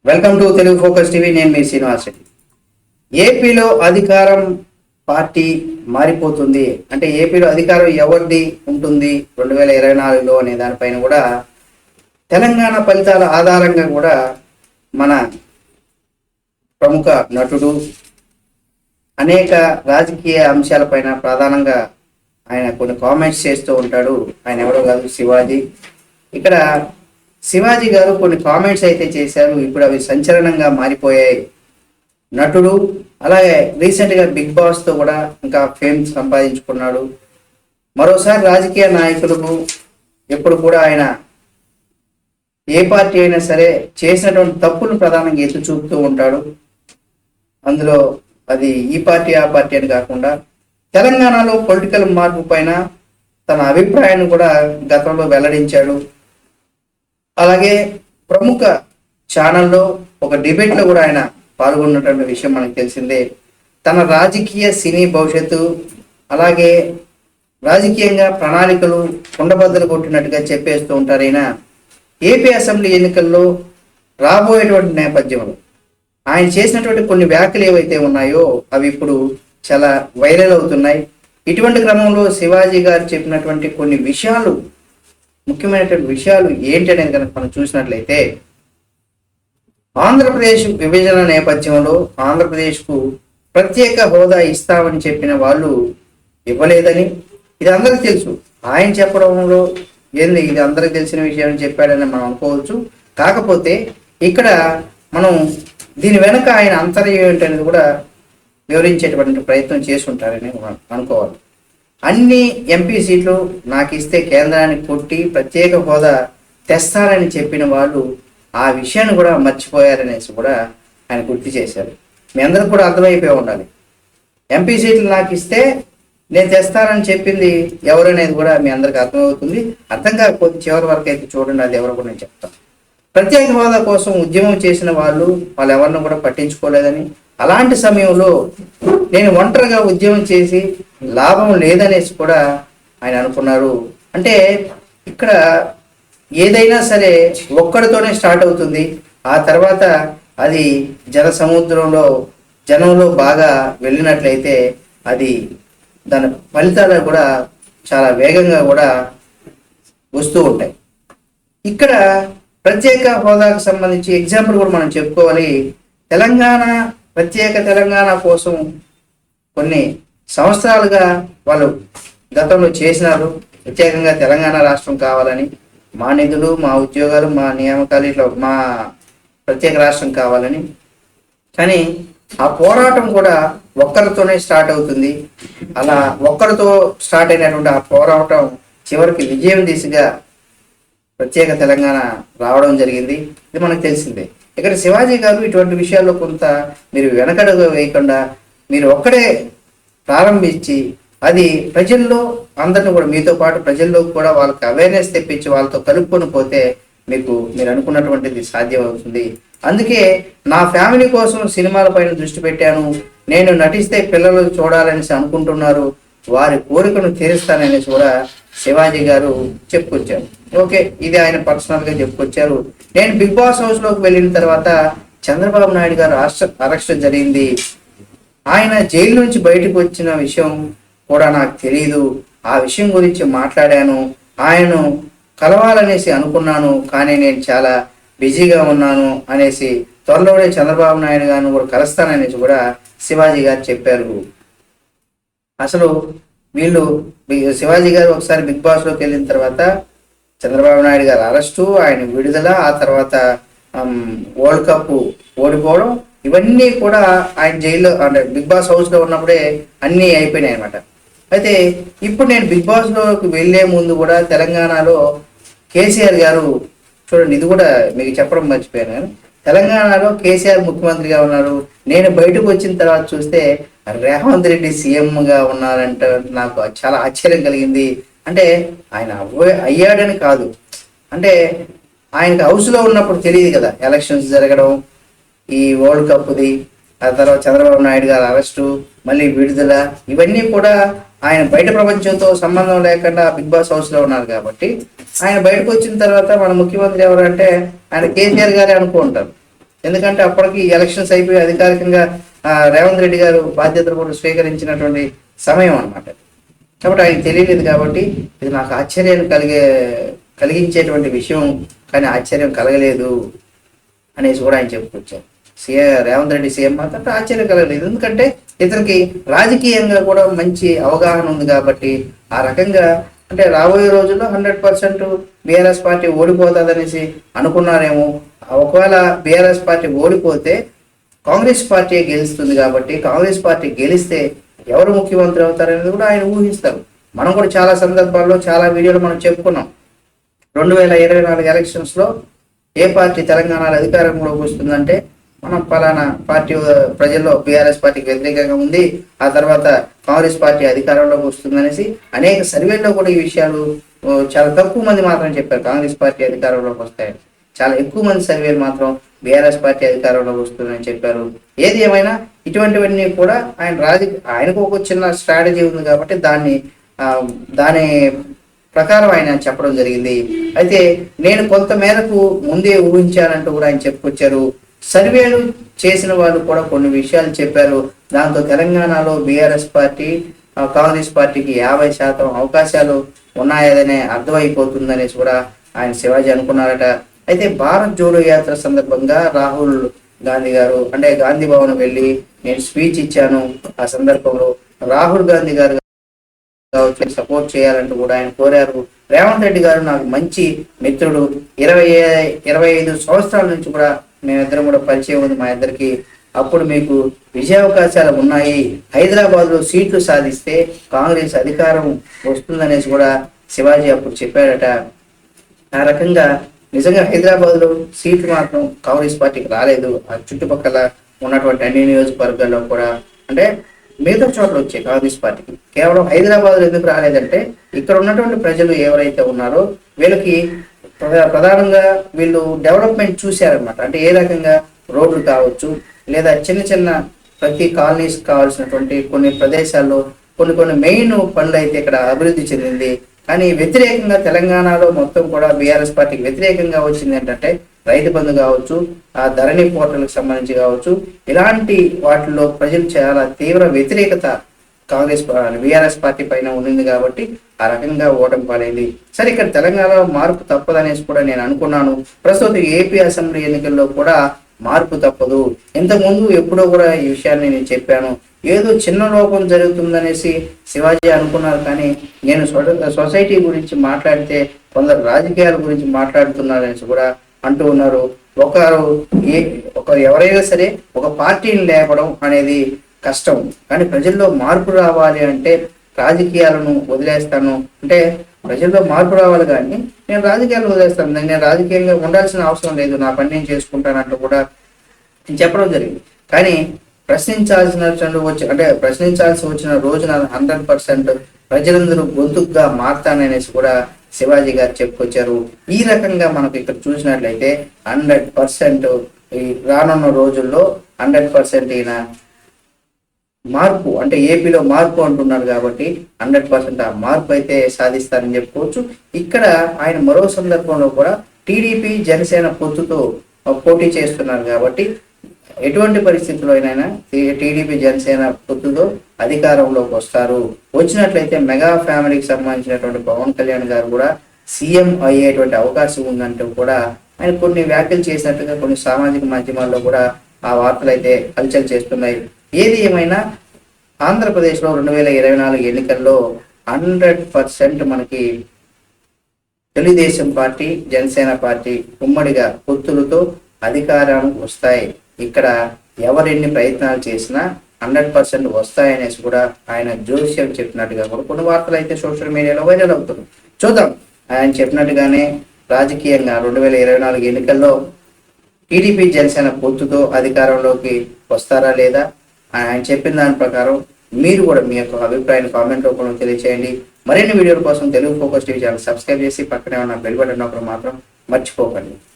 Welcome to Telugu focus TV. నేను మీ శ్రీనివాస్ రెడ్డి. ఏపీలో అధికారం పార్టీ మారిపోతుంది అంటే ఏపీలో అధికారం ఎవరిది ఉంటుంది 2024లో అనే దానిపైన కూడా తెలంగాణ ఫలితాల ఆధారంగా కూడా మన ప్రముఖ నటుడు అనేక రాజకీయ అంశాలపైన ప్రధానంగా ఆయన కొన్ని కామెంట్స్ చేస్తూ ఉంటాడు. ఆయన ఎవరో కాదు, శివాజీ. ఇక్కడ శివాజీ గారు కొన్ని కామెంట్స్ అయితే చేశారు. ఇప్పుడు అవి సంచలనంగా మారిపోయాయి. నటుడు అలాగే రీసెంట్గా బిగ్ బాస్తో కూడా ఇంకా ఫేమ్ సంపాదించుకున్నాడు. మరోసారి రాజకీయ నాయకులకు ఎప్పుడు కూడా ఆయన ఏ పార్టీ అయినా సరే చేసినటువంటి తప్పులను ప్రధానంగా ఎత్తి చూపుతూ ఉంటాడు. అందులో అది ఈ పార్టీ ఆ పార్టీ అని కాకుండా తెలంగాణలో పొలిటికల్ మార్పు పైన తన అభిప్రాయాన్ని కూడా గతంలో వెల్లడించాడు. అలాగే ప్రముఖ ఛానల్లో ఒక డిబేట్లో కూడా ఆయన పాల్గొన్నటువంటి విషయం మనకు తెలిసిందే. తన రాజకీయ సినీ భవిష్యత్తు అలాగే రాజకీయంగా ప్రణాళికలు కుండబద్దలు కొట్టినట్టుగా చెప్పేస్తూ ఉంటారు. ఆయన ఏపీ అసెంబ్లీ ఎన్నికల్లో రాబోయేటువంటి నేపథ్యంలో ఆయన చేసినటువంటి కొన్ని వ్యాఖ్యలు ఏవైతే ఉన్నాయో అవి ఇప్పుడు చాలా వైరల్ అవుతున్నాయి. ఇటువంటి క్రమంలో శివాజీ గారు చెప్పినటువంటి కొన్ని విషయాలు, ముఖ్యమైనటువంటి విషయాలు ఏంటి అనేది కనుక మనం చూసినట్లయితే, ఆంధ్రప్రదేశ్ విభజన నేపథ్యంలో ఆంధ్రప్రదేశ్కు ప్రత్యేక హోదా ఇస్తామని చెప్పిన వాళ్ళు ఇవ్వలేదని ఇది అందరికీ తెలుసు. ఆయన చెప్పడంలో ఏంది, ఇది అందరికీ తెలిసిన విషయం అని చెప్పాడని మనం అనుకోవచ్చు. కాకపోతే ఇక్కడ మనం దీని వెనక ఆయన అంతర్యం ఏంటనేది కూడా వివరించేటువంటి ప్రయత్నం చేసుకుంటారని అనుకోవాలి. అన్ని ఎంపీ సీట్లు నాకు ఇస్తే కేంద్రానికి కొట్టి ప్రత్యేక హోదా తెస్తారని చెప్పిన వాళ్ళు ఆ విషయాన్ని కూడా మర్చిపోయారనేసి కూడా ఆయన గుర్తు చేశారు. మీ అందరికి కూడా అర్థమైపోయి ఉండాలి. ఎంపీ సీట్లు నాకు ఇస్తే నేను తెస్తానని చెప్పింది ఎవరనేది కూడా మీ అందరికి అర్థమవుతుంది. అర్థం కాకపోతే చివరి వరకు అయితే చూడండి, అది ఎవరు కూడా నేను చెప్తాను. ప్రత్యేక హోదా కోసం ఉద్యమం చేసిన వాళ్ళు ఎవరిని కూడా పట్టించుకోలేదని, అలాంటి సమయంలో నేను ఒంటరిగా ఉద్యమం చేసి లాభం లేదనేసి కూడా ఆయన అనుకున్నారు. అంటే ఇక్కడ ఏదైనా సరే ఒక్కడితోనే స్టార్ట్ అవుతుంది. ఆ తర్వాత అది జన సముద్రంలో జనంలో బాగా వెళ్ళినట్లయితే అది దాని ఫలితాలు కూడా చాలా వేగంగా కూడా వస్తూ ఉంటాయి. ఇక్కడ ప్రత్యేక హోదాకు సంబంధించి ఎగ్జాంపుల్ కూడా మనం చెప్పుకోవాలి. ప్రత్యేక తెలంగాణ కోసం కొన్ని సంవత్సరాలుగా వాళ్ళు గతంలో చేసినారు. ప్రత్యేకంగా తెలంగాణ రాష్ట్రం కావాలని, మా నిధులు, మా ఉద్యోగాలు, మా నియామకాలు, ఇట్లా మా ప్రత్యేక రాష్ట్రం కావాలని. కానీ ఆ పోరాటం కూడా ఒక్కరితోనే స్టార్ట్ అవుతుంది. అలా ఒక్కరితో స్టార్ట్ అయినటువంటి ఆ పోరాటం చివరికి విజయం దిశగా ప్రత్యేక తెలంగాణ రావడం జరిగింది. ఇది మనకు తెలిసిందే. ఇక్కడ శివాజీ గారు ఇటువంటి విషయాల్లో కొంత మీరు వెనకడుగు వేయకుండా మీరు ఒక్కడే ప్రారంభించి అది ప్రజల్లో అందరిని కూడా మీతో పాటు ప్రజల్లో కూడా వాళ్ళకి అవేర్నెస్ తెప్పించి వాళ్ళతో కలుపుకొని పోతే మీరు అనుకున్నటువంటిది సాధ్యం అవుతుంది. అందుకే నా ఫ్యామిలీ కోసం సినిమాల పైన దృష్టి పెట్టాను. నేను నటిస్తే పిల్లలు చూడాలనేసి అనుకుంటున్నారు, వారి కోరికను తీరుస్తాననేసి కూడా శివాజీ గారు చెప్పుకొచ్చారు. ఓకే, ఇది ఆయన పర్సనల్గా చెప్పుకొచ్చారు. నేను బిగ్ బాస్ హౌస్లోకి వెళ్ళిన తర్వాత చంద్రబాబు నాయుడు గారు అరెస్ట్ జరిగింది. ఆయన జైలు నుంచి బయటకు వచ్చిన విషయం కూడా నాకు తెలియదు. ఆ విషయం గురించి మాట్లాడాను. ఆయనను కలవాలనేసి అనుకున్నాను, కానీ నేను చాలా బిజీగా ఉన్నాను అనేసి త్వరలోనే చంద్రబాబు నాయుడు గారిని కూడా కలుస్తాననేసి కూడా శివాజీ గారు చెప్పారు. అసలు శివాజీ గారు ఒకసారి బిగ్ బాస్లోకి వెళ్ళిన తర్వాత చంద్రబాబు నాయుడు గారు అరెస్టు, ఆయన విడుదల, ఆ తర్వాత వరల్డ్ కప్ ఓడిపోవడం, ఇవన్నీ కూడా ఆయన జైల్లో అంటే బిగ్ బాస్ హౌస్లో ఉన్నప్పుడే అన్నీ అయిపోయినాయి అనమాట. అయితే ఇప్పుడు నేను బిగ్ బాస్లోకి వెళ్ళే ముందు కూడా తెలంగాణలో కేసీఆర్ గారు, చూడండి ఇది కూడా మీకు చెప్పడం మర్చిపోయాను కానీ, తెలంగాణలో కేసీఆర్ ముఖ్యమంత్రిగా ఉన్నారు. నేను బయటకు వచ్చిన తర్వాత చూస్తే రేవంత్ రెడ్డి సీఎంగా ఉన్నారంటే నాకు చాలా ఆశ్చర్యం కలిగింది. అంటే ఆయన అయ్యాడని కాదు, అంటే ఆయనకు హౌస్లో ఉన్నప్పుడు తెలియదు కదా ఎలక్షన్స్ జరగడం, ఈ వరల్డ్ కప్ది, ఆ తర్వాత చంద్రబాబు నాయుడు గారు అరెస్టు, మళ్ళీ విడుదల, ఇవన్నీ కూడా ఆయన బయట ప్రపంచంతో సంబంధం లేకుండా బిగ్ బాస్ హౌస్లో ఉన్నారు. కాబట్టి ఆయన బయటకు వచ్చిన తర్వాత మన ముఖ్యమంత్రి ఎవరంటే ఆయన కేసీఆర్ గారే అనుకుంటారు. ఎందుకంటే అప్పటికి ఎలక్షన్స్ అయిపోయి అధికారికంగా రేవంత్ రెడ్డి గారు బాధ్యతలు కూడా స్వీకరించినటువంటి సమయం అన్నమాట. కాబట్టి ఆయనకు తెలియలేదు. కాబట్టి ఇది నాకు ఆశ్చర్యాన్ని కలిగించేటువంటి విషయం, కానీ ఆశ్చర్యం కలగలేదు అనేసి కూడా ఆయన చెప్పుకొచ్చారు. రేవంత్ రెడ్డి సీఎం మాత్రం ఆశ్చర్యం కలగలేదు, ఎందుకంటే ఇతనికి రాజకీయంగా కూడా మంచి అవగాహన ఉంది. కాబట్టి ఆ రకంగా అంటే రాబోయే రోజుల్లో 100% బీఆర్ఎస్ పార్టీ ఓడిపోతుందనేసి అనుకున్నారేమో. ఒకవేళ బీఆర్ఎస్ పార్టీ ఓడిపోతే కాంగ్రెస్ పార్టీ గెలుస్తుంది. కాబట్టి కాంగ్రెస్ పార్టీ గెలిస్తే ఎవరు ముఖ్యమంత్రి అవుతారనేది కూడా ఆయన ఊహిస్తారు. మనం కూడా చాలా సందర్భాల్లో చాలా వీడియోలు మనం చెప్పుకున్నాం. 2024 ఎలక్షన్స్లో ఏ పార్టీ తెలంగాణలో అధికారంలోకి వస్తుందంటే మనం పలానా పార్టీ ప్రజల్లో బీఆర్ఎస్ పార్టీకి వ్యతిరేకంగా ఉంది, ఆ తర్వాత కాంగ్రెస్ పార్టీ అధికారంలోకి వస్తుందనేసి అనేక సర్వేల్లో కూడా ఈ విషయాలు చాలా తక్కువ మంది మాత్రం చెప్పారు కాంగ్రెస్ పార్టీ అధికారంలోకి వస్తాయని. చాలా ఎక్కువ మంది సర్వేలు మాత్రం బీఆర్ఎస్ పార్టీ అధికారంలోకి వస్తుందని చెప్పారు. ఏది ఏమైనా ఇటువంటివన్నీ కూడా ఆయనకు ఒక చిన్న స్ట్రాటజీ ఉంది కాబట్టి దాని ప్రకారం ఆయన చెప్పడం జరిగింది. అయితే నేను కొంత మేరకు ముందే ఊహించానంటూ కూడా ఆయన చెప్పుకొచ్చారు. సర్వేలు చేసిన వాళ్ళు కూడా కొన్ని విషయాలు చెప్పారు. దాంతో తెలంగాణలో బీఆర్ఎస్ పార్టీ కాంగ్రెస్ పార్టీకి 50% అవకాశాలు ఉన్నాయనే అర్థమైపోతుందనేసి కూడా ఆయన శివాజీ అనుకున్నారట. అయితే భారత్ జోడో యాత్ర సందర్భంగా రాహుల్ గాంధీ గారు అంటే గాంధీ భవన్ వెళ్ళి నేను స్పీచ్ ఇచ్చాను. ఆ సందర్భంలో రాహుల్ గాంధీ గారు సపోర్ట్ చేయాలంటూ కూడా ఆయన కోరారు. రేవంత్ రెడ్డి గారు నాకు మంచి మిత్రుడు, 25 సంవత్సరాల నుంచి కూడా మేమిద్దరం కూడా పరిచయం ఉంది మా ఇద్దరికి. అప్పుడు మీకు విజయావకాశాలు ఉన్నాయి, హైదరాబాద్ లో సీట్లు సాధిస్తే కాంగ్రెస్ అధికారం వస్తుందనేసి కూడా శివాజీ అప్పుడు చెప్పాడట. ఆ రకంగా నిజంగా హైదరాబాద్ లో సీట్లు మాత్రం కాంగ్రెస్ పార్టీకి రాలేదు. ఆ చుట్టుపక్కల ఉన్నటువంటి అన్ని నియోజకవర్గాల్లో కూడా అంటే మిగతా చోట్ల వచ్చాయి కాంగ్రెస్ పార్టీకి. కేవలం హైదరాబాద్ ఎందుకు రాలేదంటే ఇక్కడ ఉన్నటువంటి ప్రజలు ఎవరైతే ఉన్నారో వీళ్ళకి ప్రధానంగా వీళ్ళు డెవలప్మెంట్ చూశారనమాట. అంటే ఏ రకంగా రోడ్లు కావచ్చు, లేదా చిన్న చిన్న ప్రతి కాలనీస్ కావాల్సినటువంటి కొన్ని ప్రదేశాల్లో కొన్ని మెయిన్ పనులు అయితే ఇక్కడ అభివృద్ధి చెందింది. కానీ వ్యతిరేకంగా తెలంగాణలో మొత్తం కూడా బీఆర్ఎస్ పార్టీకి వ్యతిరేకంగా వచ్చింది ఏంటంటే రైతు బంధు కావచ్చు, ఆ ధరణి పోర్టల్కి సంబంధించి కావచ్చు, ఇలాంటి వాటిల్లో ప్రజలు చాలా తీవ్ర వ్యతిరేకత బీఆర్ఎస్ పార్టీ పైన ఉండింది. కాబట్టి ఆ రకంగా ఓటమి పాలైంది. సరే, ఇక్కడ తెలంగాణలో మార్పు తప్పదనేసి కూడా నేను అనుకున్నాను. ప్రస్తుతం ఏపీ అసెంబ్లీ ఎన్నికల్లో కూడా మార్పు తప్పదు. ఇంతకుముందు ఎప్పుడో కూడా ఈ విషయాన్ని నేను చెప్పాను. ఏదో చిన్న లోపం జరుగుతుందనేసి శివాజీ అనుకున్నారు. కానీ నేను సొసైటీ గురించి మాట్లాడితే కొందరు రాజకీయాల గురించి మాట్లాడుతున్నారనేసి కూడా అంటూ ఉన్నారు. ఎవరైనా సరే ఒక పార్టీని లేపడం అనేది కష్టం, కానీ ప్రజల్లో మార్పు రావాలి అంటే రాజకీయాలను వదిలేస్తాను అంటే ప్రజల్లో మార్పు రావాలి, కానీ నేను రాజకీయాలు వదిలేస్తాను, నేను రాజకీయంగా ఉండాల్సిన అవసరం లేదు, నా పని నేను చేసుకుంటానంటూ కూడా చెప్పడం జరిగింది. కానీ ప్రశ్నించాల్సి వచ్చిన రోజున 100% ప్రజలందరూ గొంతుగా మారుతాననేసి కూడా శివాజీ గారు చెప్పుకొచ్చారు. ఈ రకంగా మనకు ఇక్కడ చూసినట్లయితే 100% ఈ రానున్న రోజుల్లో 100% ఈయన మార్పు అంటే ఏపీలో మార్పు అంటున్నారు కాబట్టి 100% ఆ మార్పు అయితే సాధిస్తారని చెప్పుకోవచ్చు. ఇక్కడ ఆయన మరో సందర్భంలో కూడా టీడీపీ జనసేన పొత్తుతో పోటీ చేస్తున్నారు కాబట్టి ఎటువంటి పరిస్థితుల్లో అయినా టీడీపీ జనసేన పొత్తుతో అధికారంలోకి వస్తారు. వచ్చినట్లయితే మెగా ఫ్యామిలీకి సంబంధించినటువంటి పవన్ కళ్యాణ్ గారు కూడా సీఎం అయ్యేటువంటి అవకాశం ఉందంటూ కూడా ఆయన కొన్ని వ్యాఖ్యలు చేసినట్టుగా కొన్ని సామాజిక మాధ్యమాల్లో కూడా ఆ వార్తలు అయితే హల్చల్ చేస్తున్నాయి. ఏది ఏమైనా ఆంధ్రప్రదేశ్లో 2024 ఎన్నికల్లో 100% మనకి తెలుగుదేశం పార్టీ జనసేన పార్టీ ఉమ్మడిగా పొత్తులతో అధికారానికి వస్తాయి. ఇక్కడ ఎవరెన్ని ప్రయత్నాలు చేసినా 100% వస్తాయనేసి కూడా ఆయన జోస్యం చెప్పినట్టుగా కూడా కొన్ని వార్తలు అయితే సోషల్ మీడియాలో వైరల్ అవుతున్నాయి. చూద్దాం, ఆయన చెప్పినట్టుగానే రాజకీయంగా 2024 ఎన్నికల్లో టీడీపీ జనసేన పొత్తుతో అధికారంలోకి వస్తారా లేదా, ఆయన చెప్పిన దాని ప్రకారం మీరు కూడా మీ యొక్క అభిప్రాయాన్ని కామెంట్ రూపంలో తెలియచేయండి. మరిన్ని వీడియోల కోసం Telugu focus TV channel subscribe చేసి పక్కనే ఉన్న బెల్ బటన్ నొక్కడం మాత్రం మర్చిపోకండి.